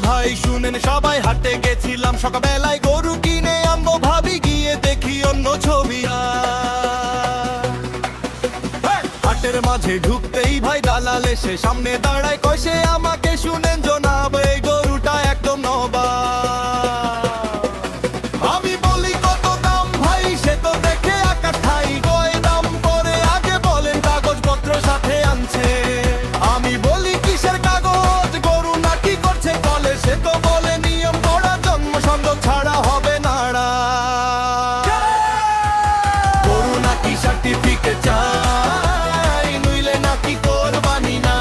ভাই শুনেন সবাই, হাটে গেছিলাম সকালবেলায় গরু কিনে আনবো, ভাবি গিয়ে দেখি অন্য ছবি। হাটের মাঝে ঢুকতেই ভাই দালাল এসে সামনে দাঁড়ায়, কষে আমাকে শুনেন জনাব এই গরুটা একদম নবা। আমি বলি কত দাম ভাই, সে তো দেখে আকাশ খাই, কয় দাম করে আগে বলেন কাগজপত্র সাথে আনছে। আমি বলি কিসের কাগজ, গরু নাকি করছে বলে, সে তো বলে নিয়ম পড়া, জন্ম সংযোগ ছাড়া হবে নাড়া। গরু নাকি সার্টিফিকেট চাই, নইলে নাকি কোরবানি না।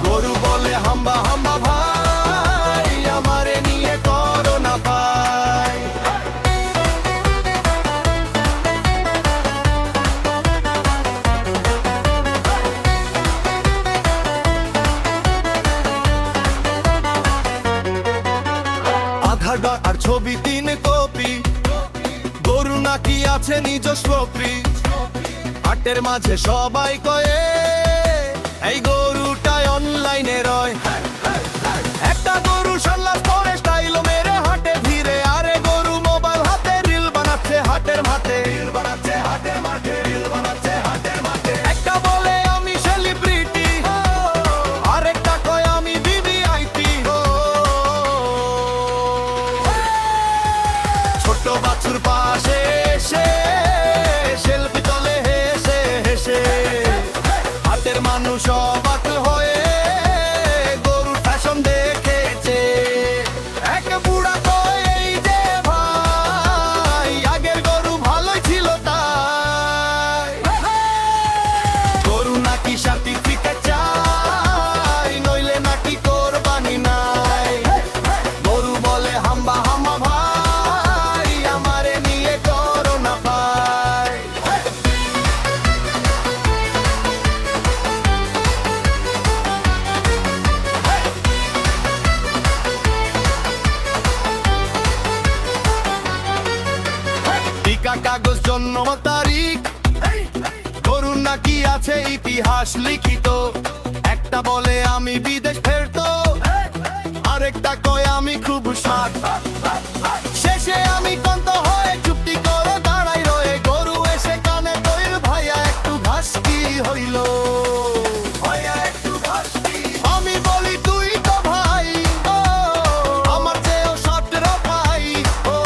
গরু বলে হাম্বা হাম্বা ভাই, আমারে নিয়ে করো না ভাই। আধার কার্ড আর ছবি 3 কপি, গরু নাকি আছে নিজস্ব ফ্রি। হাটের মাঝে সবাই কয়ে এই গরুটাই অনলাইনে রয়। একটা গরু সন্ন্যাস পরে স্টাইল মেরে হাটে ভিড়ে, আরে গরু মোবাইল হাতে রিল বানাচ্ছে হাটের মাঠে, রিল বানাচ্ছে হাটের মাঠে, রিল বানাচ্ছে হাটের মাঠে। একটা বলে আমি সেলিব্রিটি, আরেকটা কয় আমি ভিভিআইপি। ছোট বাছুর পাশে এসে সেলফি তোলে হেসে হেসে, হাটের মানুষ অবাক হয়ে গরুর ফ্যাশন দেখেছে। এক বুড়া কয় এই যে ভাই, আগের গরু ভালোই ছিল তাই। গরু নাকি সার্টিফিকেট চাই, নইলে নাকি কোরবানি নাই। গরু বলে হাম্বা হাম্বা ভাই, আমারে নিয়ে করো না ভাই। টিকা কাগজ জন্ম তারিখ, গরুর নাকি আছে ইতিহাস লিখিত। একটা বলে আমি বিদেশ ফেরতো, আরেকটা কয় আমি খুব স্মার্ট। শেষে আমি কন্ত হয়ে চুপটি করে দাঁড়াই রয়ে, গরু এসে কানে কইল ভাইয়া একটু ঘাস কি হইল। আমি বলি তুই তো ভাই, ও আমার চেয়েও সতের ভাই। ও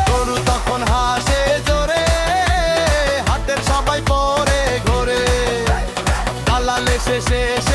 গরু তখন হাসে জোরে, হাতের সবাই পরে ঘরে, দালাল এসে শেষ